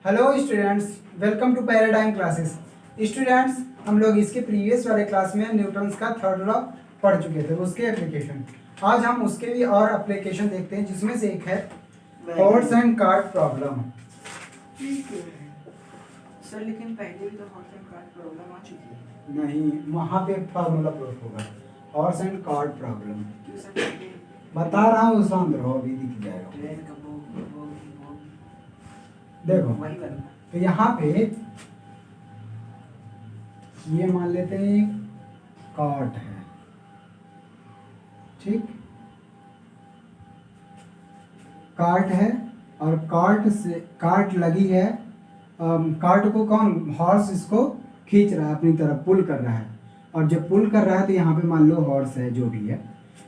Hello students, welcome to paradigm classes. Students, हम लोग इसके प्रीवियस वाले क्लास में न्यूटन्स का थर्ड लॉ पढ़ चुके थे, उसके एप्लीकेशन। आज हम उसके भी और एप्लीकेशन देखते हैं, जिसमें से एक है horse and cart problem. Sir लेकिन पहले भी तो हॉर्स एंड कार्ट प्रॉब्लम आ चुकी है। नहीं, वहाँ पे फार्मूला प्रूफ होगा, हॉर्स एंड कार्ट प्रॉब्लम। क्यों सर पहले बता रहा हूँ, शांत रहो, अभी दिख जाएगा। ट्रेन का वो देखो, वही वाला। तो यहाँ पे ये मान लेते हैं एक कार्ट है, ठीक। कार्ट है और कार्ट लगी है। कार्ट को कौन, हॉर्स इसको खींच रहा है, अपनी तरफ पुल कर रहा है। और जब पुल कर रहा है तो यहाँ पे मान लो हॉर्स है, जो भी है।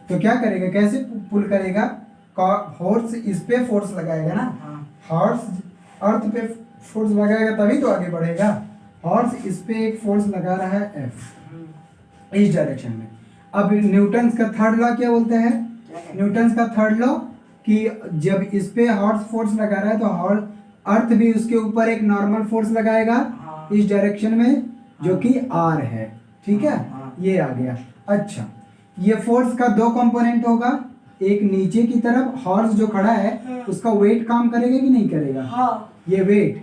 तो क्या करेगा, कैसे पुल करेगा? हॉर्स इस पे फोर्स लगाएगा ना। हॉर्स अर्थ पे फोर्स लगाएगा तभी तो आगे बढ़ेगा। हॉर्स इस पे एक फोर्स लगा रहा है F, इस डायरेक्शन में। अब न्यूटन्स का थर्ड लॉ क्या बोलते हैं? न्यूटन्स का थर्ड लॉ कि जब इस पे हॉर्स फोर्स लगा रहा है तो अर्थ भी उसके ऊपर एक नॉर्मल फोर्स लगाएगा इस डायरेक्शन में, जो कि R है, ठीक है। ये आ गया। अच्छा, ये फोर्स का दो कंपोनेंट होगा, एक नीचे की तरफ हॉर्स जो खड़ा है उसका वेट काम करेगा कि नहीं करेगा? ये वेट,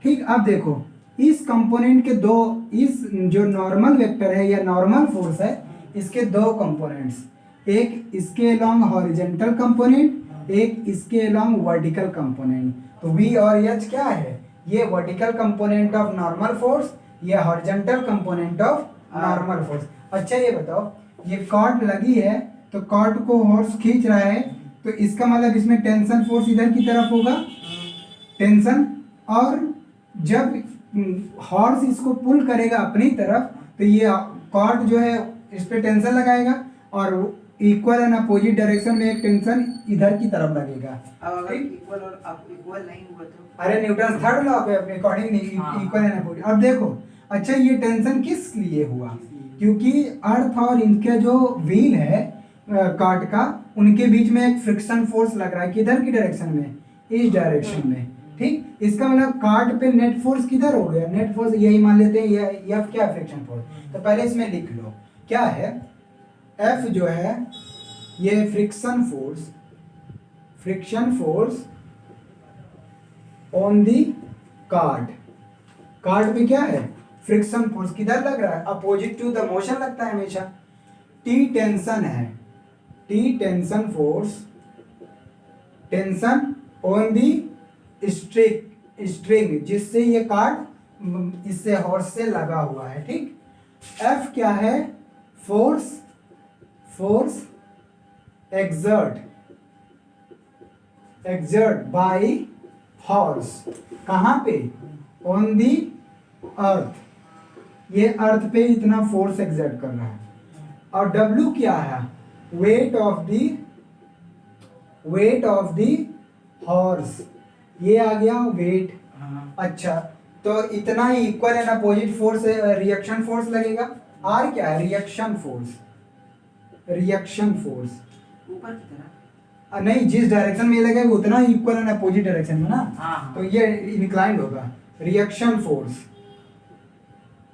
ठीक। अब देखो, इस कंपोनेंट के दो, इस जो नॉर्मल वेक्टर है या नॉर्मल फोर्स है, इसके दो कंपोनेंट्स, एक इसके अलोंग हॉरिजॉन्टल कंपोनेंट, एक इसके अलोंग वर्टिकल कंपोनेंट। तो V और H क्या है? ये vertical component of normal force, ये horizontal component of normal force. अच्छा, ये बताओ, ये कॉर्ड लगी है तो कॉर्ड को हॉर्स खींच रहा है, तो इसका मतलब इसमें टेंशन फोर्स इधर की तरफ होगा, टेंशन। और जब हॉर्स इसको पुल करेगा अपनी तरफ, तो ये कॉर्ड जो है इस पे टेंशन लगाएगा, और इक्वल एंड अपोजिट डायरेक्शन में एक टेंशन इधर की तरफ लगेगा। अब अगर इक्वल और इक्वल नहीं हुआ तो? अरे न्यूटन थर्ड लॉ के अकॉर्डिंग नहीं, इक्वल एंड अपोजिट। अब देखो, अच्छा, ये टेंशन किस लिए हुआ? क्योंकि अर्थ और इनके जो व्हील है कार्ट का, उनके बीच में एक फ्रिक्शन फोर्स लग रहा है। किधर की डायरेक्शन में? इस डायरेक्शन में, ठीक। इसका मतलब कार्ट पे नेट फोर्स किधर हो गया? नेट फोर्स यही मान लेते हैं, ये F क्या, फ्रिक्शन फोर्स। तो पहले इसमें लिख लो क्या है। F जो है ये friction force on the cart. Cart पे क्या है? Friction force. किधर लग रहा है? अपोजिट टू द मोशन लगता है हमेशा। T टेंशन है, T tension force, tension on the string, जिससे ये कार्ड इससे हॉर्स से लगा हुआ है, ठीक। F क्या है? Force exert by horse. कहाँ पे? ऑन दी अर्थ। ये अर्थ पे इतना फोर्स एक्सर्ट कर रहा है। और W क्या है? Weight of the horse. ये आ गया वेट। अच्छा, तो इतना ही equal and opposite force, reaction force लगेगा। R क्या है? रिएक्शन फोर्स ऊपर की तरफ नहीं, जिस डायरेक्शन में लगेगा उतना ही इक्वल एंड अपोजिट डायरेक्शन में ना। तो ये इंक्लाइंड होगा। Reaction force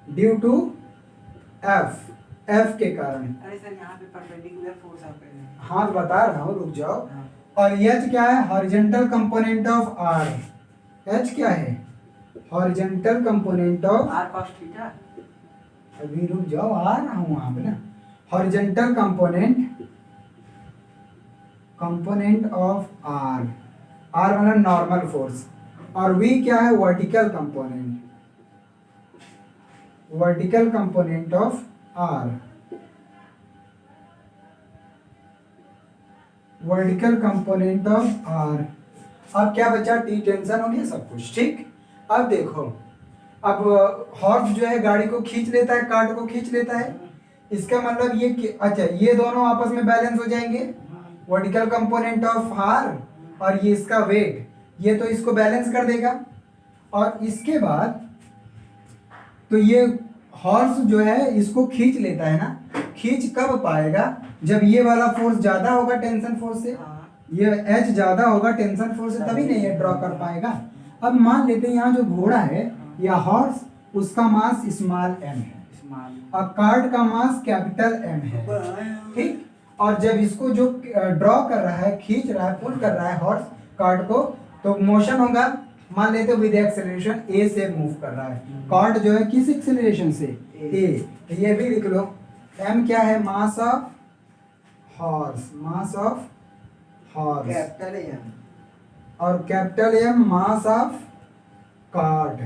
due to F के कारण। अरे सर यहाँ पे परपेंडिकुलर फोर्स आप कह रहे हैं। हाँ, बता रहा हूँ, रुक जाओ। और H क्या है? Horizontal component of R। H क्या है? Horizontal component of, R cos theta. अभी रुक जाओ, आ रहा हूँ वहां पे ना। Horizontal component of R। R मतलब नॉर्मल फोर्स। और V क्या है? Vertical component of R। Vertical component of R। अब क्या बचा? T टेंशन हो गया, सब कुछ ठीक। अब देखो, अब हॉर्स जो है गाड़ी को खींच लेता है, कार्ट को खींच लेता है। इसका मतलब ये कि अच्छा, ये दोनों आपस में बैलेंस हो जाएंगे। वर्टिकल कंपोनेंट ऑफ R और ये इसका वेट, ये तो इसको बैलेंस कर देगा। और इसके बाद तो ये हॉर्स जो है इसको खींच लेता है ना। खींच कब पाएगा? जब ये वाला फोर्स ज्यादा होगा टेंशन फोर्स से, ये H ज्यादा होगा टेंशन फोर्स से, तभी नहीं ये ड्रॉ कर पाएगा। अब मान लेते हैं यहाँ जो घोड़ा है या हॉर्स, उसका मास स्मॉल m है और कार्ट का मास कैपिटल M है, ठीक। और जब इसको जो ड्रॉ कर रहा है, खींच रहा है, पुल कर रहा है हॉर्स कार्ट को, तो मोशन होगा, मान लेते विद एक्सेलरेशन a से मूव कर रहा है। कार्ट जो है किस एक्सेलरेशन से? a। ये भी लिख लो, m क्या है? Mass of horse, mass of horse, capital M, और capital M mass of cart,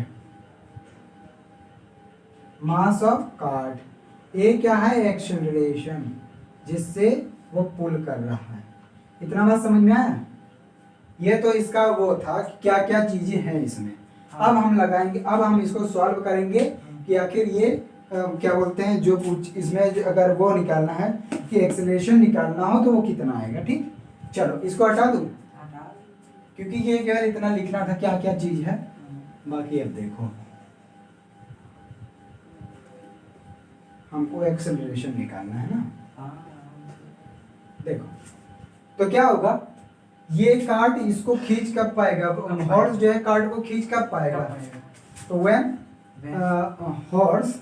mass of cart. A क्या है? एक्सेलरेशन, जिससे वो पुल कर रहा है। इतना बात समझ में आया? ये तो इसका वो था कि क्या क्या चीजें हैं इसमें। अब हम लगाएंगे, अब हम इसको सॉल्व करेंगे कि आखिर ये क्या बोलते हैं, जो इसमें अगर वो निकालना है कि एक्सेलरेशन निकालना हो तो वो कितना आएगा, ठीक। चलो इसको हटा दूं, क्योंकि ये केवल इतना लिखना था क्या क्या चीज है। बाकी अब देखो, हमको एक्सेलरेशन निकालना है ना। देखो तो क्या होगा, ये कार्ट इसको खींच कब पाएगा? हॉर्स जो है कार्ट को खींच कब पाएगा? तो when horse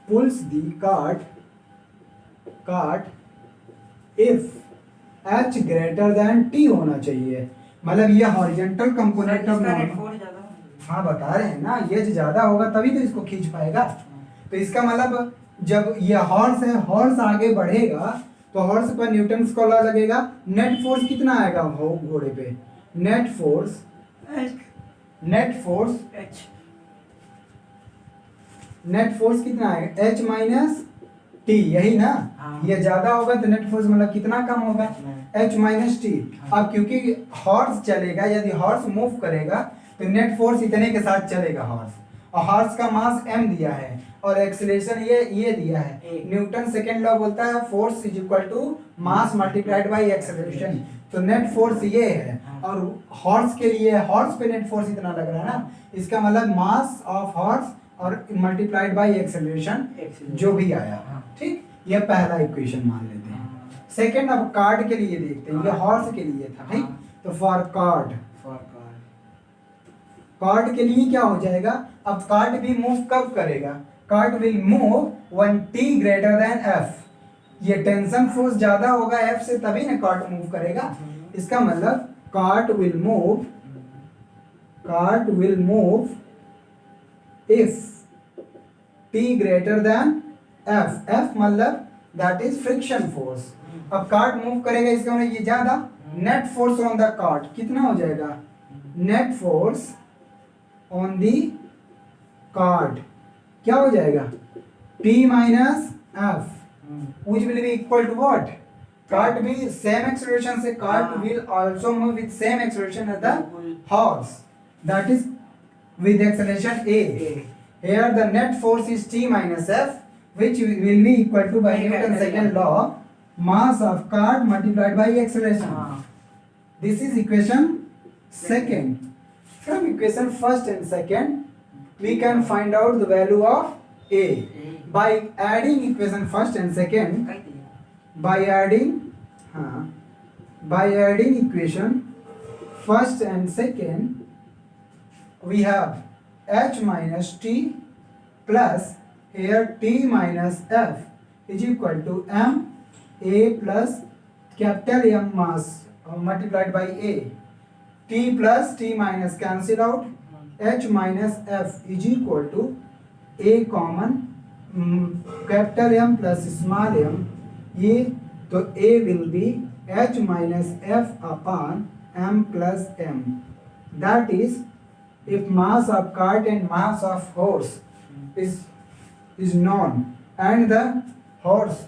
pulls the cart if h greater than t होना चाहिए। मतलब ये हॉरिजॉन्टल कंपोनेंट ऑफ हाँ बता रहे हैं ना, ये ज्यादा होगा तभी तो इसको खींच पाएगा। तो इसका मतलब जब ये हॉर्स है, हॉर्स आगे बढ़ेगा तो हॉर्स पर न्यूटन का लॉ लगेगा। नेट फोर्स कितना आएगा घोड़े पे? नेट फोर्स कितना आएगा? h माइनस टी, यही ना। ये ज्यादा होगा तो नेट फोर्स मतलब कितना कम होगा? h minus T. अब क्योंकि हॉर्स चलेगा, यदि हॉर्स मूव करेगा तो नेट फोर्स इतने के साथ चलेगा हॉर्स, और हॉर्स का मास m दिया है और एक्सेलरेशन ये दिया है। न्यूटन सेकेंड लॉ बोलता है force is equal to mass multiplied by acceleration. तो नेट फोर्स ये है, और हॉर्स के लिए हॉर्स पे नेट फोर्स इतना लग रहा है ना, इसका मतलब मास ऑफ हॉर्स और मल्टीप्लाइड बाय एक्सेलरेशन जो भी आया, ठीक। ये पहला इक्वेशन मान लेते हैं। सेकंड अब कार्ट के लिए देखते हैं, ये हॉर्स के लिए था, ठीक। तो फॉर कार्ट के लिए क्या हो जाएगा? अब कार्ट भी मूव कब करेगा? Cart will move when t greater than f। ये टेंशन फोर्स ज्यादा होगा f से, तभी ना कार्ट मूव करेगा। इसका मतलब cart will move if t greater than f मतलब दैट इज फ्रिक्शन फोर्स। अब कार्ट मूव करेगा, इसका मतलब ये ज्यादा। Net force on the cart कितना हो जाएगा? Net force on the cart क्या हो जाएगा? P minus F which will be equal to what? Cart भी same acceleration से, cart will also move with same acceleration as the horse, that is with acceleration A. Here the net force is T minus F which will be equal to by Newton's second law mass of cart multiplied by acceleration. This is equation second. From equation first and second we can find out the value of A by adding equation first and second. By adding equation first and second, we have h minus t plus here t minus f is equal to m a plus capital M mass multiplied by a. T plus t minus cancel out, h minus f is equal to a common capital M plus small m. ये तो a will be h minus f upon m plus m. That is, if mass of cart and mass of horse is known and the force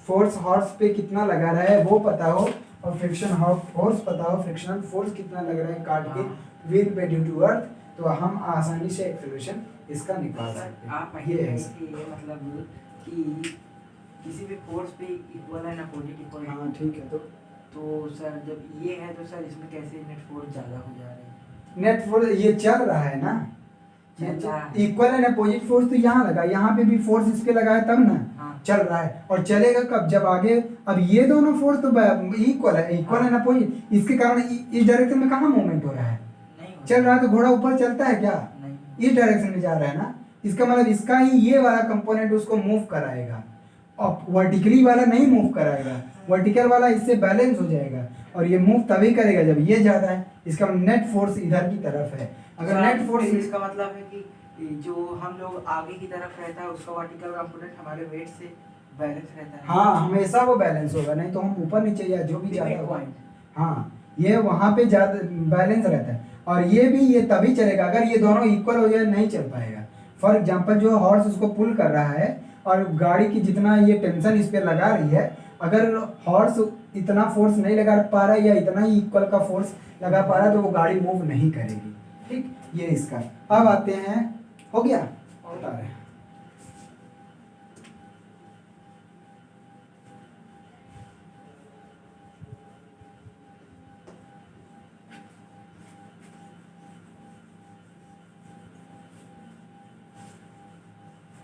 horse पे कितना लगा रहा है वो पता हो, और फ्रिक्शन फोर्स पता हो, फ्रिक्शनल फोर्स कितना लग रहा है कार्ट के व्हील पे ड्यू टू अर्थ, तो हम आसानी से एक्सेलरेशन इसका निकाल सकते हैं। आप ये है कि ये मतलब कि किसी भी फोर्स पे इक्वल है ना, अपोजिट इक्वल है। हाँ ठीक है। तो सर जब ये है तो सर इसमें कैसे नेट फोर्स ज़्यादा हो जा रहा है? नेट फोर्स ये चल रहा है ना, इक्वल है ना, अपोजिट फोर्स तो यहाँ लगा, यहाँ पे भी फोर्स इस पे लगा है तब ना चल रहा है। और चलेगा कब? जब आगे अब ये दोनों फोर्स तो इक्वल है ना कोई, इसके कारण इस डायरेक्शन में कहाँ मूवमेंट हो रहा है? नहीं होता। चल रहा है तो घोड़ा ऊपर चलता है क्या? नहीं। इस डायरेक्शन में जा रहा है ना, इसका मतलब इसका ही ये वाला कंपोनेंट उसको मूव कराएगा, और वर्टिकली वाला नहीं मूव कराएगा, वर्टिकल वाला इससे बैलेंस हो जाएगा, और ये मूव तभी करेगा जब ये ज्यादा है। इसका नेट फोर्स इधर की तरफ है। अगर नेट फोर्स इसका मतलब है कि जो हम लोग आगे की तरफ रहता है उसका वर्टिकल कंपोनेंट हमारे वेट से बैलेंस रहता है। हाँ, हमेशा वो बैलेंस होगा, नहीं तो हम ऊपर नीचे या जो भी ज्यादा होगा, पॉइंट। हाँ ये वहाँ पे ज्यादा बैलेंस रहता है। और ये भी ये तभी चलेगा अगर ये दोनों इक्वल हो जाए, नहीं चल पाएगा। फॉर एग्जांपल जो हॉर्स उसको पुल कर रहा है और गाड़ी की जितना ये टेंशन इस पे लगा रही है, अगर हॉर्स इतना फोर्स नहीं लगा पा रहा है या इतना ही इक्वल का फोर्स लगा पा रहा है तो वो गाड़ी मूव नहीं करेगी। ठीक, ये इसका। अब आते हैं, हो गया, बता रहे हैं।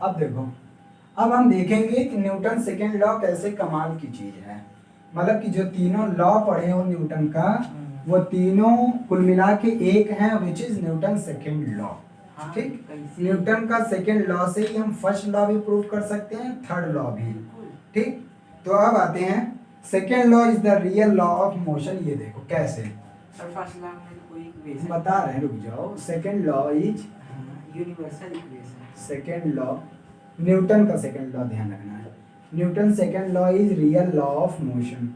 अब देखो, अब हम देखेंगे कि न्यूटन सेकेंड लॉ कैसे कमाल की चीज है। मतलब कि जो तीनों लॉ पढ़े हो न्यूटन का, वो तीनों कुल मिला के एक है, which is Newton second law. ठीक, न्यूटन का सेकेंड लॉ से ही हम फर्स्ट लॉ भी प्रूव कर सकते हैं, थर्ड लॉ भी। ठीक, तो अब आते हैं, second law is the real law of motion. ये देखो कैसे, फर्स्ट लॉ में कोई इक्वेशन बता रहे हैं, रुक जाओ। Second law is universal equation. Second law, Newton का सेकेंड लॉ ध्यान रखना है। Newton second law is real law of motion.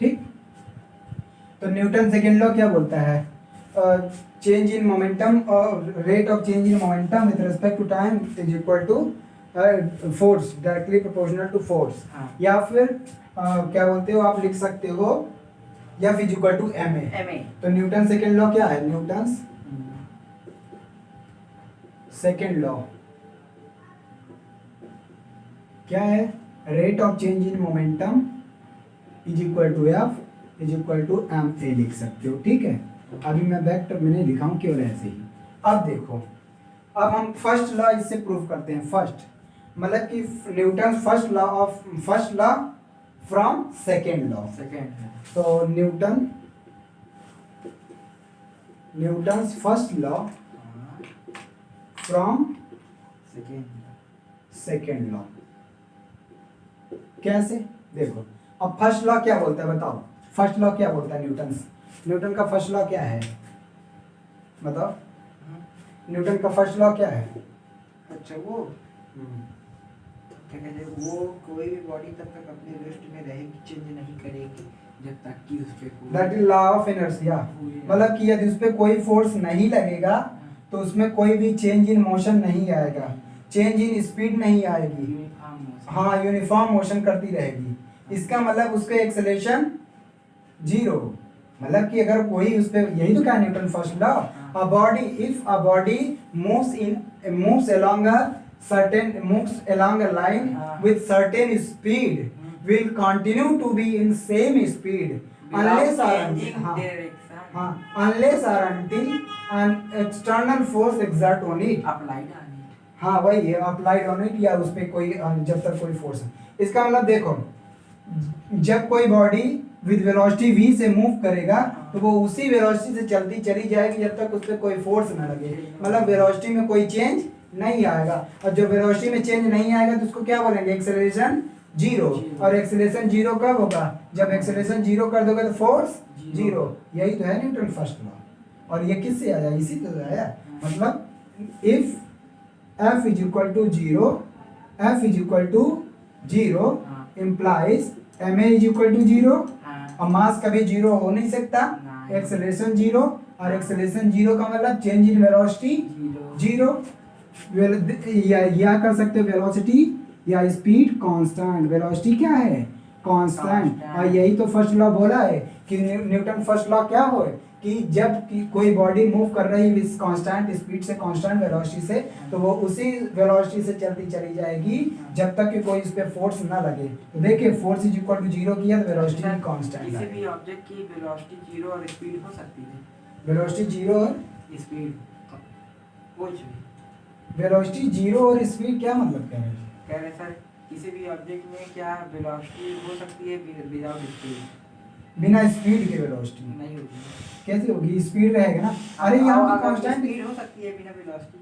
ठीक, तो न्यूटन सेकेंड लॉ क्या बोलता है? Change in momentum, rate of change in momentum with respect to time is equal to force directly proportional to force. या फिर क्या बोलते हो आप, लिख सकते हो F is equal to m a. तो न्यूटन सेकेंड लॉ क्या है? न्यूटन सेकेंड लॉ क्या है? Rate of change in momentum is equal to F is equal to m a लिख सकते हो। ठीक है, अभी मैं बैक टर्म में नहीं लिखा हूं, केवल ऐसे ही। अब देखो, अब हम फर्स्ट लॉ इससे प्रूव करते हैं। फर्स्ट मतलब कि Newton first law from second law. तो Newton's first law from second law कैसे? देखो, अब फर्स्ट लॉ क्या बोलता है बताओ। फर्स्ट लॉ क्या बोलता है न्यूटन का फर्स्ट लॉ क्या है बताओ? न्यूटन का फर्स्ट लॉ क्या है? अच्छा, वो क्या कहते हैं, वो कोई भी बॉडी तब तक अपने रेस्ट में रहेगी, चेंज नहीं करेगी जब तक कि उस पे that is law of inertia. मतलब कि यदि उस पे कोई फोर्स नहीं लगेगा तो उसमें कोई भी चेंज इन मोशन नहीं आएगा, चेंज इन स्पीड नहीं आएगी। हाँ, यूनिफॉर्म मोशन करती रहेगी। इसका मतलब उसके एक्सेलरेशन जीरो। मतलब कि अगर कोई उस पे, यही तो क्या Newton first law, a body if a body moves along a line with certain speed will continue to be in same speed unless or until an external force exert on it, applied on it। हाँ वही है, applied on it, या उस पे कोई जब तक कोई फोर्स है। इसका मतलब देखो, जब कोई बॉडी विद वेलोसिटी v से मूव करेगा तो वो उसी वेलोसिटी से चलती चली जाएगी जब तक उस पर कोई फोर्स ना लगे। मतलब वेलोसिटी में कोई चेंज नहीं आएगा, और जब वेलोसिटी में चेंज नहीं आएगा तो उसको क्या बोलेंगे? Acceleration zero. और एक्सेलरेशन जीरो कब होगा? जब एक्सेलरेशन जीरो कर दोगे तो फोर्स जीरो। यही तो है न्यूटन फर्स्ट लॉ। और ये किससे आया? इसी तो आया। मतलब if F is equal to zero, F is equal to zero implies ma is equal to zero. और मास कभी जीरो हो नहीं सकता, एक्सेलरेशन जीरो, और एक्सेलरेशन जीरो का मतलब चेंज इन वेलोसिटी जीरो। या कर सकते हो वेलोसिटी या स्पीड कांस्टेंट। वेलोसिटी क्या है? कांस्टेंट। और यही तो फर्स्ट लॉ बोला है कि न्यूटन फर्स्ट लॉ क्या हो कि जब कोई बॉडी मूव कर रही है कांस्टेंट स्पीड से, कांस्टेंट वेलोसिटी से, तो वो उसी वेलोसिटी से चलती चली जाएगी जब तक कि कोई इस पे फोर्स ना लगे। तो देखिए, force is equal to zero किया तो वेलोसिटी भी कांस्टेंट। किसी भी ऑब्जेक्ट की वेलोसिटी जीरो और स्पीड हो सकती है। वेलोसिटी जीरो और स्पीड कुछ भी वेलोसिटी जीरो और स्पीड क्या मतलब कह रहे हैं? कह रहे सर किसी भी ऑब्जेक्ट में क्या वेलोसिटी हो सकती है विदाउट स्पीड? बिना स्पीड के वेलोसिटी नहीं होगी। कैसे होगी? स्पीड रहेगा ना। अरे यहाँ पे कांस्टेंट स्पीड हो सकती है बिना वेलोसिटी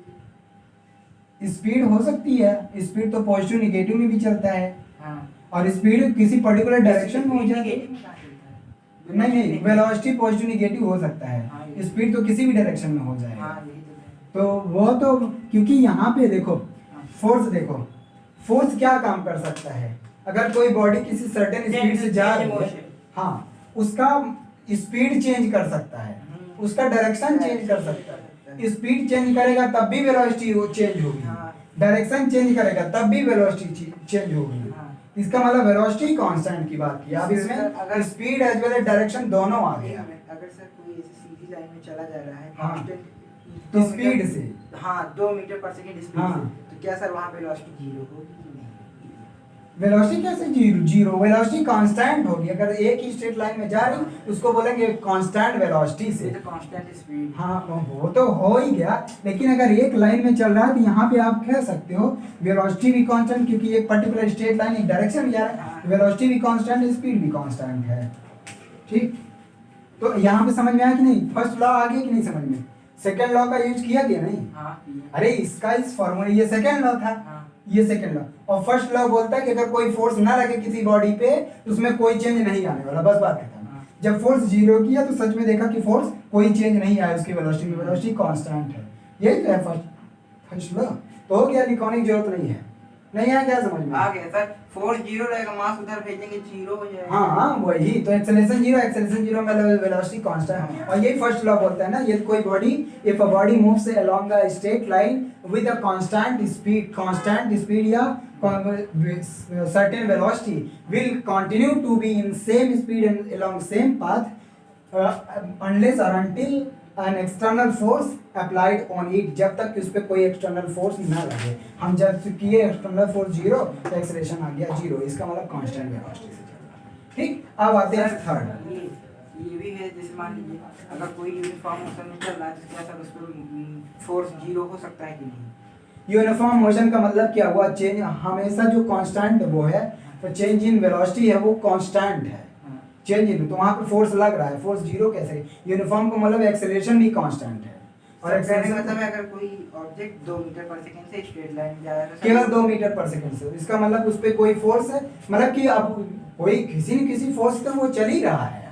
के। स्पीड हो सकती है, स्पीड तो पॉजिटिव निगेटिव में भी चलता है। हाँ। और स्पीड किसी पर्टिकुलर डायरेक्शन में हो जाए नेगेटिव में कहाँ चलता है? नहीं, वेलोसिटी पॉजिटिव निगेटिव हो सकता हाँ, है, ये स्पीड तो किसी भी डायरेक्शन में हो जाएगा। हाँ यही तो है। तो वो तो क्योंकि यहाँ पे देखो हाँ। फोर्स, देखो फोर्स क्या काम कर सकता है। अगर कोई बॉडी किसी सर्टेन स्पीड से जा रही है, हाँ, उसका स्पीड चेंज कर सकता है, उसका डायरेक्शन चेंज कर सकता है। स्पीड चेंज करेगा तब भी वेलोसिटी चेंज होगी, हाँ। डायरेक्शन चेंज करेगा तब भी वेलोसिटी चेंज होगी। हाँ। इसका मतलब वेलोसिटी कांस्टेंट की बात की। अब सर, इसमें अगर- speed as well as direction दोनों आ एक गया। मिनट, अगर सर कोई ऐसे सीधी लाइन में चला जा रहा है हाँ। कांस्टेंट तो स्पीड से, हाँ 2 मीटर पर सेकंड स्पीड हाँ। से, तो क्या सर वहाँ वेलोसिटी जीरो होगी कि नहीं? वेलोसिटी कैसे जीरो? वेलोसिटी कांस्टेंट होगी। अगर एक ही स्ट्रेट लाइन में जा रही उसको बोलेंगे कांस्टेंट वेलोसिटी ये से। तो कांस्टेंट स्पीड। हाँ, वो तो हो ही गया, लेकिन अगर एक लाइन में चल रहा है तो यहाँ पे आप कह सकते हो वेलोसिटी भी कांस्टेंट, क्योंकि एक पर्टिकुलर स्ट्रेट लाइन एक डायरेक्शन में जा रहा है, वेलोसिटी भी कांस्टेंट, स्पीड भी कांस्टेंट है। ठीक, तो यहाँ पे समझ में आया कि नहीं? फर्स्ट लॉ आ गया कि नहीं समझ में? सेकंड लॉ का यूज किया गया नहीं? हाँ। अरे इसका इस फॉर्मूला, ये सेकंड लॉ था, हाँ। ये सेकंड लॉ। और फर्स्ट लॉ बोलता है कि अगर कोई फोर्स ना लगे किसी बॉडी पे तो उसमें कोई चेंज नहीं आने वाला, बस बात खत्म। हाँ। जब फोर्स जीरो किया तो सच में देखा कि फोर्स कोई चेंज नहीं आया उसकी वेलोसिटी में, वेलोसिटी कांस्टेंट है। यही तो है फर्स्ट लॉ। तो हो गया, लिखने की जरूरत नहीं है। नहीं आया क्या समझ में? आ गया सर। फोर्स जीरो रहेगा, मास उधर भेजेंगे जीरो हो जाएगा। हाँ, वही तो एक्सेलरेशन जीरो में वेलोसिटी कांस्टेंट। और यही फर्स्ट लॉ बोलता है ना, ये कोई body, if a body moves along a straight line with a constant speed या certain velocity will continue to be in same speed and along same path unless or until an external force applied on it, जब तक कि उस पे कोई external force ना लगे। हम जब किए एक्सटर्नल फोर्स जीरो तो एक्सेलरेशन आ गया जीरो, इसका मतलब कांस्टेंट वेलोसिटी से चल रहा है। ठीक, अब आते हैं थर्ड। ये भी है, जैसे मान लीजिए अगर कोई यूनिफॉर्म मोशन में चल रहा है तो क्या सर उस पर फोर्स जीरो हो सकता है कि नहीं? यूनिफॉर्म मोशन का मतलब क्या हुआ? चेंज हमेशा जो कांस्टेंट वो है, तो चेंज इन वेलोसिटी है वो कांस्टेंट है। चेंज इन, तो वहां पे फोर्स लग रहा है, फोर्स जीरो कैसे? यूनिफॉर्म का मतलब एक्सेलरेशन भी कांस्टेंट है। और एक्सेलरेशन मतलब है अगर कोई ऑब्जेक्ट 2 मीटर पर सेकंड से स्ट्रेट लाइन में जा रहा है तो केवल 2 मीटर पर सेकंड से, इसका मतलब उस पे कोई फोर्स है, मतलब कि अब कोई किसी न किसी फोर्स तो वो चल ही रहा है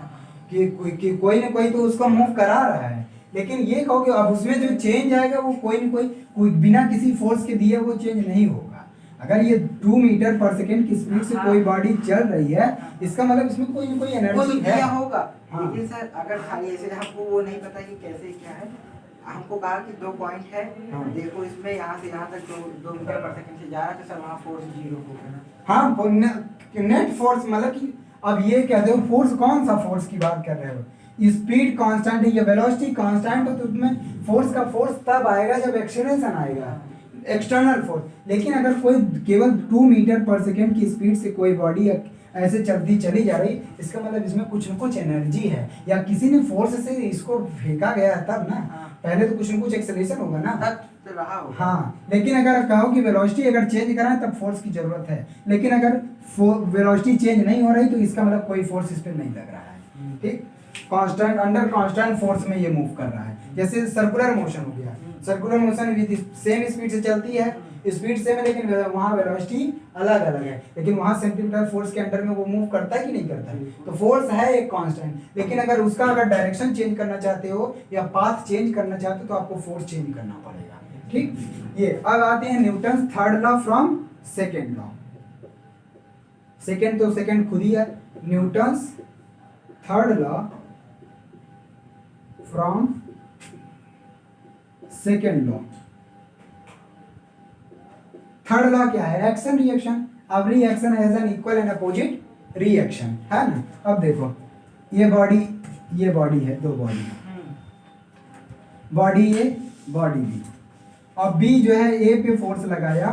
कि कोई ना कोई तो उसको मूव करा रहा है। लेकिन ये कहो कि अब उसमें जो चेंज आएगा वो कोई न कोई बिना किसी फोर्स के दिए वो चेंज नहीं होगा। अगर ये 2 मीटर पर सेकंड की स्पीड से कोई बॉडी चल रही है, इसका मतलब इसमें कोई न कोई एनर्जी है। होगा। हाँ। लेकिन सर अगर खाली ऐसे हमको वो नहीं पता कि कैसे क्या है, हमको कहा कि 2 पॉइंट है, हाँ। देखो इसमें यहाँ से यहाँ तक 2 मीटर पर सेकंड से जा रहा है, तो सर वहाँ फोर्स जीरो होगा ना? हाँ, नेट फोर्स मतलब कि अब ये कहते हो फोर्स, कौन सा फोर्स की बात कर रहे हो? स्पीड कांस्टेंट है या वेलोसिटी कांस्टेंट हो तो उसमें फोर्स का फोर्स तब आएगा जब एक्सेलरेशन आएगा, एक्सटर्नल फोर्स। लेकिन अगर कोई केवल 2 मीटर पर सेकंड की स्पीड से कोई बॉडी ऐसे चलती चली जा रही, इसका मतलब इसमें कुछ न कुछ एनर्जी है, या किसी ने फोर्स से इसको फेंका गया है तब ना। पहले तो कुछ न कुछ एक्सेलरेशन होगा ना, तब तो रहा होगा। हाँ। लेकिन अगर कहो कि वेलोसिटी अगर चेंज कराएं तब फोर्स की जरूरत है, लेकिन अगर वेलोसिटी चेंज नहीं हो रही तो इसका मतलब कोई फोर्स इस पर नहीं लग रहा है। ठीक, कांस्टेंट, अंडर कांस्टेंट फोर्स में ये मूव कर रहा है। जैसे सर्कुलर मोशन हो गया, circular motion with same speed से चलती है, स्पीड सेम है लेकिन वहाँ वेलोसिटी अलग अलग है, लेकिन वहाँ सेंटीमीटर फोर्स के अंडर में वो मूव करता है कि नहीं करता है? तो फोर्स है एक कांस्टेंट, लेकिन अगर उसका अगर डायरेक्शन चेंज करना चाहते हो या पाथ चेंज करना चाहते हो तो आपको फोर्स चेंज करना पड़ेगा। ठीक, ये अब आते हैं Newton third law from second law. Second तो सेकेंड खुद ही है, Newton third law from second law. Third law क्या है? Action reaction. Every action has an equal and opposite reaction, है ना? अब देखो ये बॉडी है, 2 body, body A body B, और बी जो है ए पे फोर्स लगाया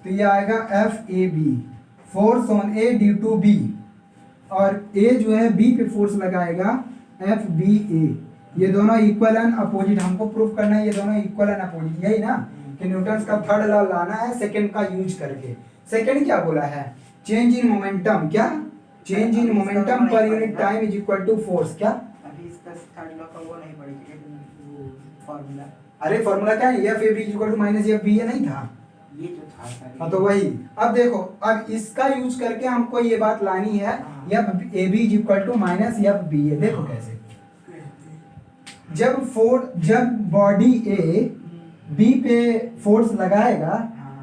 तो ये आएगा F A B, force on A due to B, और ए जो है बी पे फोर्स लगाएगा एफ बी ए। ये दोनों इक्वल एंड अपोजिट, हमको प्रूफ करना है ये दोनों इक्वल एंड अपोजिट, यही ना? कि न्यूटन का थर्ड लॉ लाना है सेकंड का यूज करके। सेकंड क्या बोला है, चेंज इन मोमेंटम, क्या change in momentum per unit time is equal to force, क्या अभी इसका थर्ड लॉ का वो नहीं पढ़ेंगे वो फॉर्मूला। अरे फॉर्मूला क्या है, F A B equal to minus F B, ये नहीं था, ये जो था सर, हाँ तो वही। अब देखो, अब इसका यूज करके हमको ये बात लानी है, F A B is equal to minus F B A. देखो कैसे, जब बॉडी ए बी पे फोर्स लगाएगा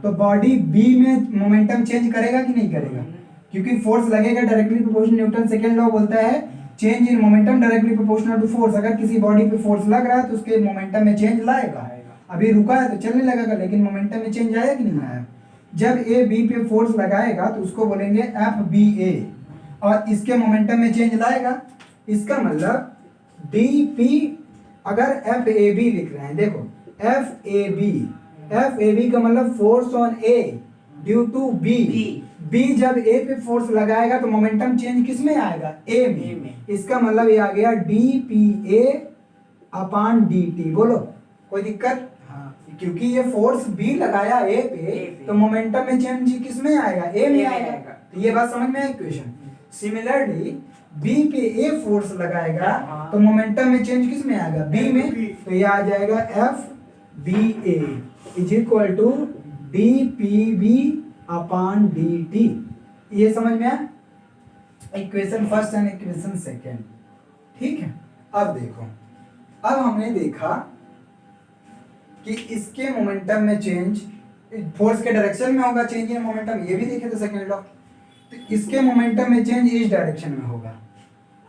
तो बॉडी बी में मोमेंटम चेंज करेगा कि नहीं करेगा, क्योंकि फोर्स लगेगा directly proportional, Newton second law बोलता है change in momentum directly proportional to force. अगर किसी बॉडी पे फोर्स लग रहा है तो उसके मोमेंटम में चेंज लाएगा। अभी रुका है तो चलने लगेगा, लेकिन मोमेंटम में चेंज आया कि नहीं आया। जब ए बी पे फोर्स लगाएगा तो उसको बोलेंगे एफ बी ए, और इसके मोमेंटम में चेंज लाएगा। इसका मतलब डी पी, अगर एफ ए बी लिख रहे हैं, देखो एफ ए बी का मतलब force on A due to B. B जब ए पे फोर्स लगाएगा तो मोमेंटम चेंज किस में आएगा, ए में। इसका मतलब ये आ गया डी पी ए अपॉन डी टी। बोलो कोई दिक्कत, क्योंकि ये फोर्स बी लगाया ए पे तो मोमेंटम में चेंज किस में आएगा, ए में आएगा। तो ये बात समझ में आई इक्वेशन। सिमिलरली बी पे ए फोर्स लगाएगा तो मोमेंटम में चेंज किस में आएगा, बी में। तो ये आ जाएगा F B A is equal to D P B upon D T. ये समझ में आया equation first and equation second, ठीक है। अब देखो, अब हमने देखा कि इसके मोमेंटम में चेंज फोर्स के डायरेक्शन में होगा, चेंज इन मोमेंटम, ये भी देखे थे सेकंड लॉ। तो इसके मोमेंटम में चेंज इस डायरेक्शन में होगा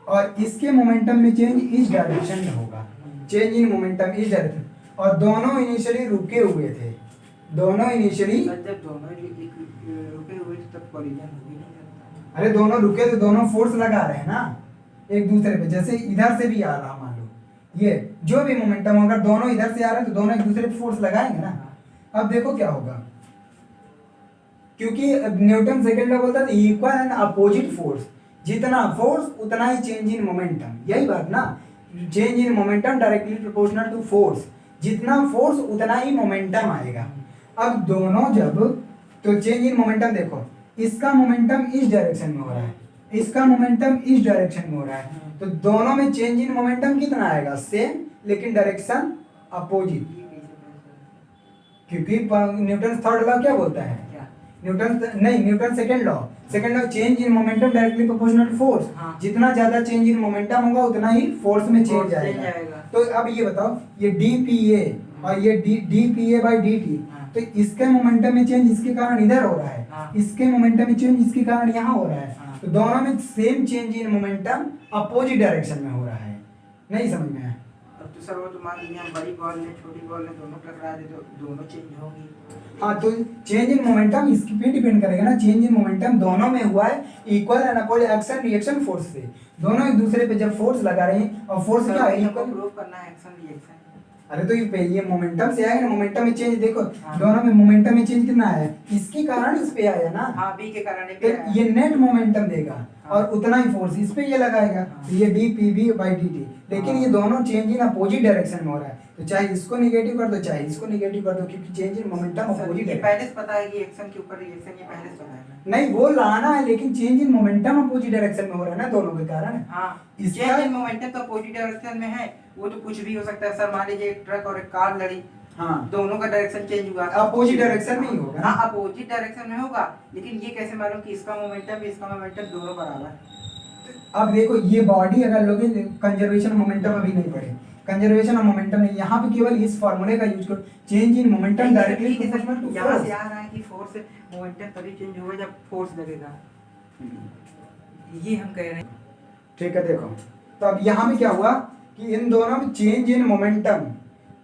और इसके मोमेंटम में चेंज इस डायरेक्शन में होगा, चेंज इन मोमेंटम इस डायरेक्शन। और दोनों इनिशियली रुके हुए थे, दोनों इनिशियली, जब दोनों रुके हुए थे तब कोलिजन हो ही नहीं सकता। अरे दोनों रुके तो दोनों फोर्स लगा रहे हैं ना एक दूसरे पे। जैसे इधर से भी आ रहा, मान लो ये जो भी मोमेंटम होगा, दोनों इधर से आ रहे हैं तो दोनों एक दूसरे पे फोर्स लगाएंगे ना। अब देखो क्या होगा, क्योंकि न्यूटन सेकंड लॉ बोलता है इक्वल एंड अपोजिट फोर्स, जितना फोर्स उतना ही चेंज इन मोमेंटम, यही बात ना। Change in momentum directly proportional to force, जितना फोर्स उतना ही मोमेंटम आएगा। अब दोनों जब, तो चेंज इन मोमेंटम देखो, इसका मोमेंटम इस डायरेक्शन में हो रहा है, इसका मोमेंटम इस डायरेक्शन में हो रहा है, तो दोनों में चेंज इन मोमेंटम कितना आएगा, सेम, लेकिन डायरेक्शन अपोजिट। क्योंकि न्यूटन थर्ड लॉ क्या बोलता है, Newton second law change in momentum directly proportional to force. जितना ज्यादा चेंज इन मोमेंटम होगा उतना ही फोर्स में चेंज आएगा। तो अब ये बताओ, ये डी पी ए और ये D P A by D T, तो इसके मोमेंटम में चेंज इसके कारण इधर हो रहा है, इसके मोमेंटम में चेंज इसके कारण यहाँ हो रहा है। तो दोनों में same change in momentum opposite direction में हो रहा है। नहीं समझ में आया? अब तो सर वो तो मान लीजिए हम बड़ी बॉल ने छोटी बॉल ने दोनों टकरा दे तो दोनों चेंज होंगी। हाँ, तो चेंज इन मोमेंटम इसके पे डिपेंड करेगा ना। चेंज इन मोमेंटम दोनों में हुआ है equal and opposite action reaction force से। दोनों एक दूसरे पे जब फोर्स लगा रहे हैं, और फोर्स क्या है, इक्वल। प्रूव करना है एक्शन रिएक्शन। अरे तो ये मोमेंटम से आएगा ना, मोमेंटम में चेंज देखो। दोनों में मोमेंटम में चेंज कितना है, इसके कारण इस पे आया ना। हाँ, बी के कारण तो ये नेट मोमेंटम देगा और उतना ही फोर्स इस पे ये लगाएगा। तो ये D P B by D T, लेकिन ये दोनों चेंज इन अपोजिट डायरेक्शन में हो रहा है। तो चाहे इसको निगेटिव कर दो चाहे इसको निगेटिव कर दो, क्योंकि चेंज इन मोमेंटम अपोजिट है। पहले से पता है कि एक्शन के ऊपर रिएक्शन, ये पहले से पता है। नहीं, वो लाना है, लेकिन change in momentum opposite direction में हो रहा है ना दोनों के कारण। हाँ, चेंज इन मोमेंटम तो अपोजिट डायरेक्शन में है, वो तो कुछ भी हो सकता है। सर मान लीजिए एक ट्रक और एक कार लड़ी, हाँ, दोनों का डायरेक्शन चेंज हुआ, अपोजिट डायरेक्शन में ही होगा। हाँ, अपोजिट डायरेक्शन में होगा, लेकिन ये कैसे मालूम कि इसका मोमेंटम इसका मोमेंटम दोनों बराबर। अब देखो, ये बॉडी अगर लोगे, कंजर्वेशन मोमेंटम अभी नहीं पढ़े, कंजर्वेशन ऑफ मोमेंटम नहीं, यहाँ पे केवल इस फार्मूले का यूज करो, change in momentum directly proportional to यहाँ फोर्स। से आ रहा है कि फोर्स मोमेंटम तभी चेंज होगा जब फोर्स लगेगा, ये हम कह रहे हैं। ठीक है, देखो तो अब यहाँ में क्या हुआ कि इन दोनों में चेंज इन मोमेंटम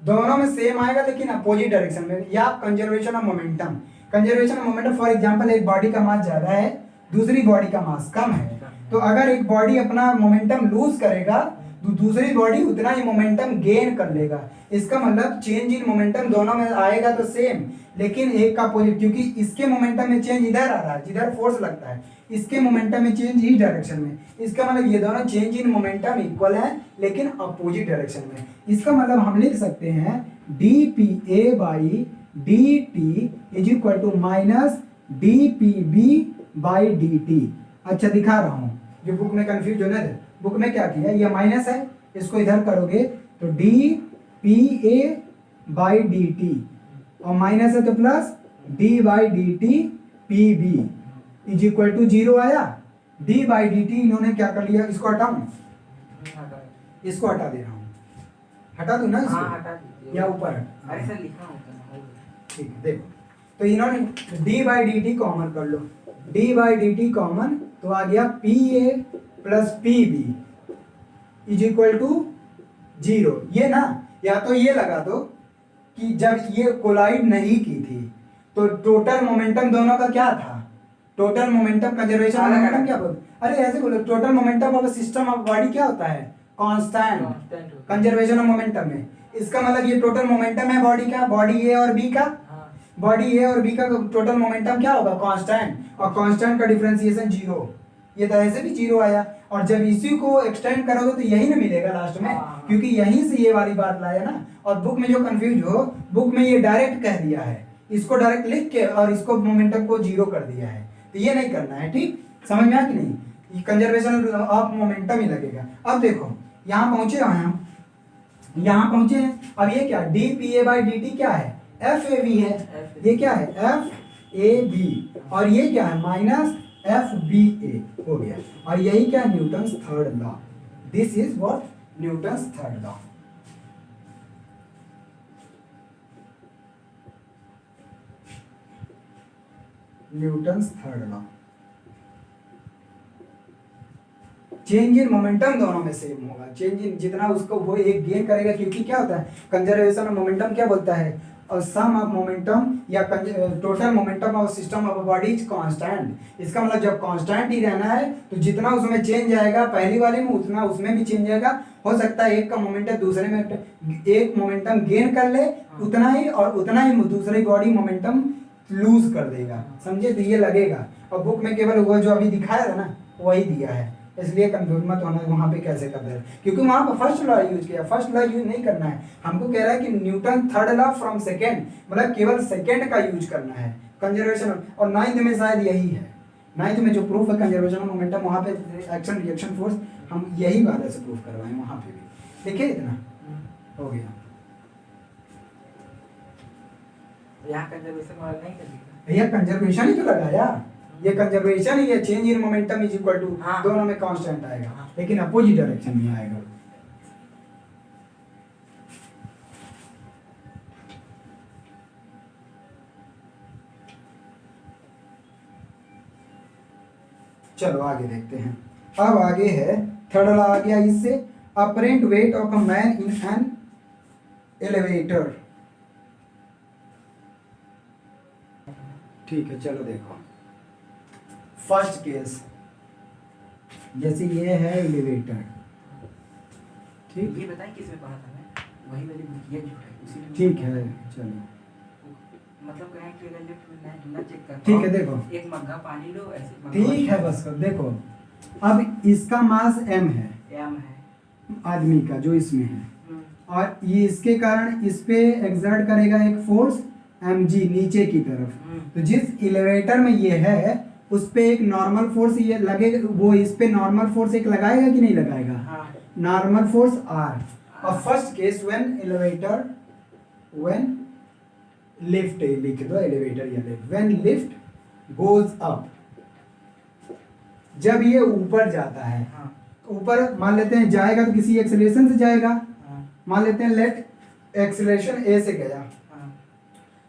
दोनों में सेम आएगा, लेकिन अपोजिट डायरेक्शन में, या conservation of momentum. Conservation of momentum, for example, एक बॉडी का मास ज्यादा है, दूसरी बॉडी का मास कम है, तो अगर एक बॉडी अपना मोमेंटम लूज करेगा तो दूसरी बॉडी उतना ही मोमेंटम गेन कर लेगा। इसका मतलब चेंज इन मोमेंटम दोनों में आएगा तो सेम, लेकिन एक का अपोजिट, क्योंकि इसके मोमेंटम में चेंज इधर आ रहा है जिधर फोर्स लगता है, इसके मोमेंटम में चेंज इस डायरेक्शन में। इसका मतलब ये दोनों चेंज इन मोमेंटम इक्वल है, लेकिन अपोजिट डायरेक्शन में। इसका मतलब हम लिख सकते हैं D P A by D T is equal to minus D P B by D T. अच्छा दिखा रहा हूँ, जो बुक में कंफ्यूज होना है, बुक में क्या किया, ये माइनस है, इसको इधर करोगे तो D P A by D T, और माइनस है तो plus D by D T P B is equal to 0 आया। डी बाई डी टी इन्होंने क्या कर लिया, इसको हटाऊं, इसको हटा दे रहा हूँ, हटा दूं ना इसको? हाँ, हटा दीजिए। या ऊपर? अरे सर लिखा होता है। ठीक है, देखो तो इन्होंने d by D T common कर लो, d by D T common तो आ गया P A plus P B is equal to 0। ये ना, या तो ये लगा दो कि जब ये कोलाइड नहीं की थी तो टोटल मोमेंटम दोनों का क्या था, total momentum conservation of momentum क्या बोलते, अरे ऐसे बोलो, total momentum of system of body क्या होता है, कांस्टेंट कंजर्वेशन ऑफ मोमेंटम में। इसका मतलब ये टोटल मोमेंटम है बॉडी का, बॉडी ए और बी का, बॉडी ए और बी का टोटल मोमेंटम क्या होगा, कांस्टेंट, और कांस्टेंट का डिफरेंशिएशन 0, ये तो ऐसे भी 0 आया। और जब इसी को एक्सटेंड करोगे तो यही ना मिलेगा लास्ट में, क्योंकि यहीं से ये वाली बात लाया ना। और बुक में जो कंफ्यूज हो, बुक में ये डायरेक्ट कह दिया है, इसको डायरेक्ट लिख के और इसको मोमेंटम को 0 कर दिया है, तो ये नहीं करना है। ठीक, समझ में आया कि नहीं, ये कंजर्वेशन ऑफ मोमेंटम ही लगेगा। अब देखो यहाँ पहुंचे हैं हम, यहाँ पहुंचे हैं, अब ये क्या, D P A by D T क्या है, एफ ए बी है, ये क्या है एफ ए बी, और ये क्या है माइनस एफ बी ए हो गया। और यही क्या है, Newton's third law, this is what Newton's third law. Newton's third law, change in momentum दोनों में सेम होगा, चेंज इन जितना उसको वो एक गेन करेगा, क्योंकि क्या होता है कंजर्वेशन ऑफ मोमेंटम क्या बोलता है, और सम ऑफ मोमेंटम या total momentum of system of body is constant. इसका मतलब जब कांस्टेंट ही रहना है तो जितना उसमें चेंज आएगा पहली वाले में उतना उसमें भी चेंज आएगा। हो सकता है एक का मोमेंटम दूसरे में, एक मोमेंटम गेन कर ले उतना ही, और उतना ही दूसरी बॉडी मोमेंटम लूज कर देगा, समझे, तो ये लगेगा। और बुक में केवल वो जो अभी दिखाया था ना वही दिया है, इसलिए कंफ्यूज मत होना वहाँ पे कैसे कर रहे हैं, क्योंकि वहाँ पर फर्स्ट लॉ यूज किया, फर्स्ट लॉ यूज नहीं करना है। हमको कह रहा है कि Newton third law from second, मतलब केवल सेकेंड का यूज करना है कंजर्वेशन। और नाइन्थ में शायद यही है, नाइन्थ में जो प्रूफ है कंजर्वेशन ऑफ मोमेंटम, वहाँ पे एक्शन रिएक्शन फोर्स हम यही वाले से प्रूफ करवाएं वहाँ पे भी। देखिए इतना हो गया, यहाँ कंजर्वेशन वाला नहीं करेगा, भैया कंजर्वेशन ही तो लगाया, ये कंजर्वेशन ही है, change in momentum is equal to दोनों में कांस्टेंट आएगा, लेकिन अपोजिट डायरेक्शन में आएगा। चलो आगे देखते हैं। अब आगे है थर्ड लॉ आ गया इससे, apparent weight of a man in an elevator. ठीक है, चलो देखो फर्स्ट केस, जैसे ये है एलिवेटर, ठीक, ये बताएं किस में पढ़ा था मैं, वही वाली बुक ये जो है उसी में। ठीक है चलो, मतलब कहें कि अगर लिफ्ट में ना चेक कर, ठीक है देखो, एक मग्गा पानी लो ऐसे, ठीक है बस कर देखो। अब इसका मास m है, m है आदमी का जो इसमें है, और ये इसके कारण इस पे एक्सर्ट करेगा एक फोर्स mg नीचे की तरफ। तो जिस एलिवेटर में ये है उस पे एक नॉर्मल फोर्स ये लगेगा, वो इस पे नॉर्मल फोर्स एक लगाएगा कि नहीं लगाएगा, नॉर्मल फोर्स r। और first case when elevator, when lift लिख दो, एलिवेटर या lift, when lift goes up, जब ये ऊपर जाता है, ऊपर मान लेते हैं जाएगा तो किसी एक्सेलरेशन से जाएगा, मान लेते हैं लेट एक्सेलरेशन a से गया,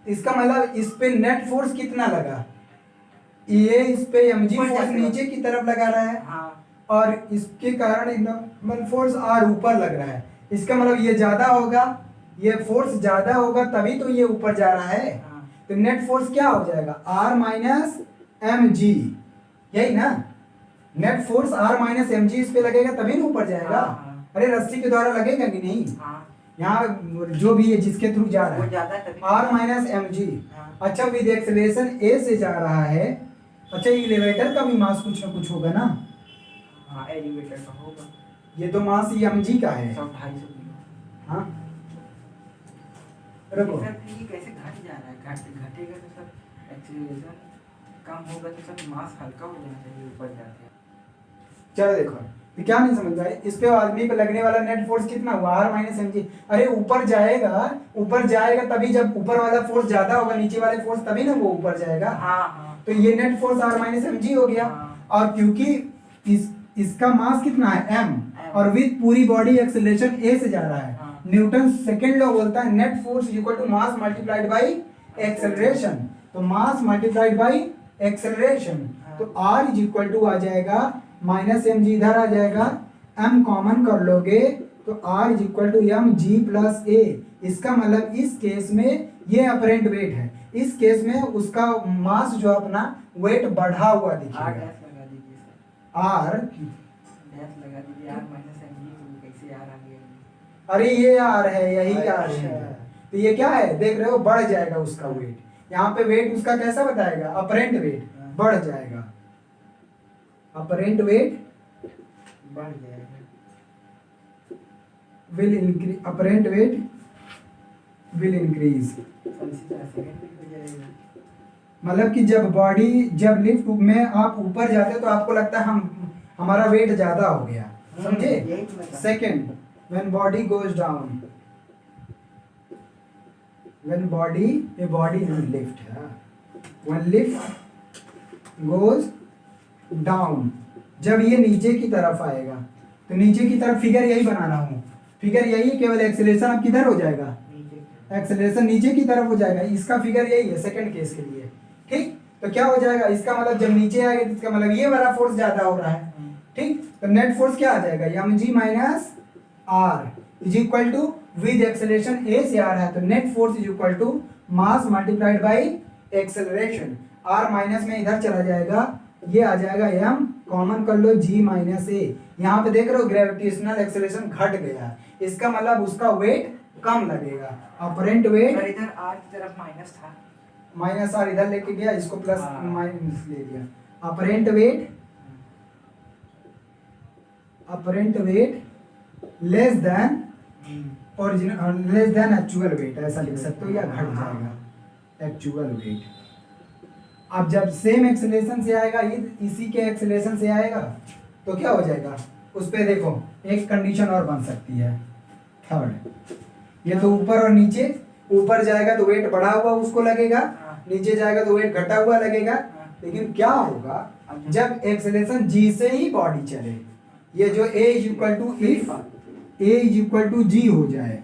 इसका मतलब इस पे नेट फोर्स कितना लगा, ये इस पे mg फोर्स नीचे की तरफ लगा रहा है, और इसके कारण नॉर्मल फोर्स r ऊपर लग रहा है। इसका मतलब ये ज्यादा होगा, ये फोर्स ज्यादा होगा तभी तो ये ऊपर जा रहा है। तो नेट फोर्स क्या हो जाएगा, r माइनस mg, यही ना, net force r minus mg इस पे लगेगा तभी ना ऊपर जाएगा। अरे रस्सी के द्वारा लगेगा कि नहीं, यहाँ जो भी है जिसके थ्रू जा रहा है r माइनस mg। अच्छा विद एक्सेलरेशन a से जा रहा है, अच्छा एलिवेटर का भी मास कुछ ना कुछ होगा ना, एलिवेटर का होगा, ये तो मास mg का है, 250 किलो। हाँ रुको सर ये कैसे घट जा रहा है? घटेगा तो सर एक्सीलरेशन कम होगा तो सर मास हल्का हो जाना चाहिए, ऊपर जाके। चलो देखो, तो क्या नहीं समझ पाए, इस पे आदमी पे लगने वाला नेट फोर्स कितना हुआ, आर माइनस एम जी। अरे ऊपर जाएगा तभी, जब ऊपर वाला फोर्स ज्यादा होगा नीचे वाले फोर्स तभी ना वो ऊपर जाएगा। हाँ। तो ये net force R minus M G हो गया। हाँ। और क्योंकि इसका मास कितना है एम, और विद पूरी बॉडी एक्सेलरेशन ए से जा रहा है। हाँ। न्यूटन सेकेंड लॉ बोलता है net force equal to mass multiplied by acceleration. तो मास मल्टीप्लाइड बाई एक्सेलरेशन, तो आर इज इक्वल टू आ जाएगा माइनस एम जी, इधर आ जाएगा, एम कॉमन कर लोगे तो R is equal to m g plus a. इसका मतलब इस केस में ये अपरेंट वेट है, इस केस में उसका मास जो अपना वेट बढ़ा हुआ आर दिखेगा। डैश लगा दीजिए सर, आर डैश लगा दीजिए, आर माइनस एम जी, तो कैसे आर आ गया? अरे ये आर है, यही आर अच्छा। है। तो ये क्या है देख रहे हो, बढ़ जाएगा उसका वेट। यहाँ पे वेट उसका कैसा बताएगा, अपरेंट वेट बढ़ जाएगा, अपरेंट वेट बढ़ जाएगा। Will increase, apparent weight will increase. Sir इसी तरह सेकंड भी हो जाएगा। मतलब कि जब लिफ्ट में आप ऊपर जाते हो तो आपको लगता है हमारा वेट ज्यादा हो गया, समझे। यही तो मैं second, when body goes down, when body, ये बॉडी लिफ्ट है, व्हेन लिफ्ट गोज डाउन, जब ये नीचे की तरफ आएगा, तो नीचे की तरफ फिगर यही बना रहा हूँ, फिगर यही है, केवल एक्सेलरेशन अब किधर हो जाएगा, नीचे एक्सेलरेशन नीचे की तरफ हो जाएगा। इसका फिगर यही है सेकंड केस के लिए, ठीक। तो क्या हो जाएगा, इसका मतलब जब नीचे आएगा तो इसका मतलब ये वाला फोर्स ज्यादा हो रहा है, ठीक। तो नेट फोर्स क्या आ जाएगा, m g minus R is equal to, with acceleration a से आ रहा है तो net force is equal to mass multiplied by acceleration. R minus में इधर चला जाएगा, ये आ जाएगा एम, कॉमन कर लो जी माइनस ए। यहाँ पे देख रहे हो ग्रेविटेशनल एक्सेलरेशन घट गया, इसका मतलब उसका वेट कम लगेगा। अपरेंट वेट, सर इधर आर की तरफ माइनस था, माइनस आर इधर लेके गया, इसको प्लस हाँ। माइनस ले लिया। Apparent wait, apparent weight less than original, less than actual wait, ऐसा लिख सकते हो, या घट जाएगा एक्चुअल वेट। अब जब सेम एक्सेलरेशन से आएगा, इसी के एक्सेलरेशन से आएगा तो क्या हो जाएगा, उस पे देखो एक कंडीशन और बन सकती है, थर्ड। ये तो ऊपर और नीचे, ऊपर जाएगा तो वेट बढ़ा हुआ उसको लगेगा, नीचे जाएगा तो वेट घटा हुआ लगेगा। लेकिन क्या होगा जब एक्सेलरेशन जी से ही बॉडी चले, ये जो a is equal to, if a is equal to g हो जाए,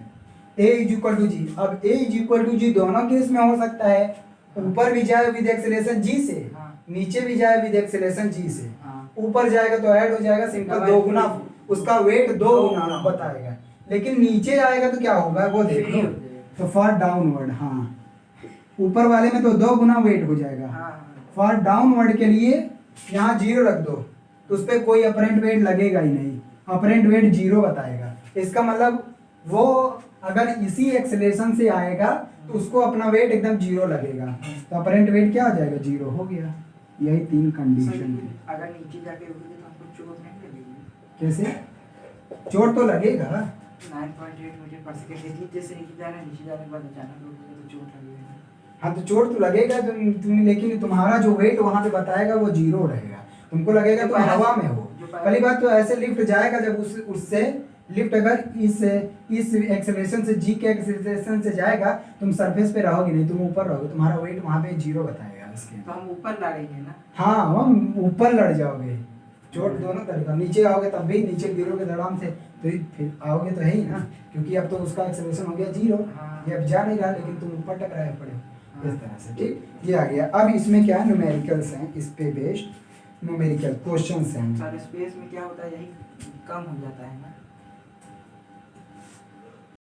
a is equal to g. अब a is equal to g दोनों केस में हो सकता है, ऊपर भी जाए विद एक्सेलरेशन जी से, नीचे भी जाए विद एक्सेलरेशन जी से। ऊपर जाएगा तो ऐड हो जाएगा सिंपल, दो गुना उसका वेट, दो गुना बताएगा। लेकिन नीचे आएगा तो क्या होगा वो देख लो, तो फॉर डाउनवर्ड, हाँ ऊपर वाले में तो दो गुना वेट हो जाएगा, फॉर डाउनवर्ड के लिए यहाँ जीरो रख दो, तो उस पर कोई अपरेंट वेट लगेगा ही नहीं, अपरेंट वेट जीरो बताएगा। इसका मतलब वो अगर इसी एक्सेलरेशन से आएगा तो उसको अपना वेट एकदम जीरो लगेगा, तो अपरेंट वेट क्या हो जाएगा, जीरो हो गया। यही तीन कंडीशन थी। अगर नीचे जाके रुकेंगे तो हमको चोट नहीं लगेगी? कैसे, चोट तो लगेगा। 9.8 मीटर पर सेकंड, नीचे से नीचे जा रहे हैं, नीचे जाने के बाद अचानक रुकेंगे तो चोट लगेगा। हाँ तो चोट तो लगेगा तुम, लेकिन तुम्हारा जो वेट वहां पे बताएगा वो जीरो रहेगा, तुमको लगेगा तुम हवा में हो। पहली बात तो ऐसे लिफ्ट जाएगा जब उससे लिफ्ट अगर इस एक्सेलरेशन से, जी के एक्सेलरेशन से जाएगा, तुम सरफेस पे रहोगे नहीं, तुम ऊपर रहोगे, तुम्हारा वेट वहां पे जीरो बताएगा इसके। तो हम ऊपर लड़ेंगे ना? हाँ हम ऊपर लड़ जाओगे, चोट दोनों तरह का। नीचे आओगे तब भी नीचे गिरोगे धड़ाम से, तो फिर आओगे तो है ही ना, क्योंकि अब तो उसका एक्सेलरेशन हो गया जीरो, ये अब जा नहीं रहा, लेकिन तुम ऊपर टकराए पड़े हो, इस तरह से, ठीक। ये आ गया। अब इसमें क्या है, न्यूमेरिकल्स हैं, इस पे बेस्ड न्यूमेरिकल क्वेश्चंस हैं। सर स्पेस में क्या होता है, यही कम हो जाता है ना?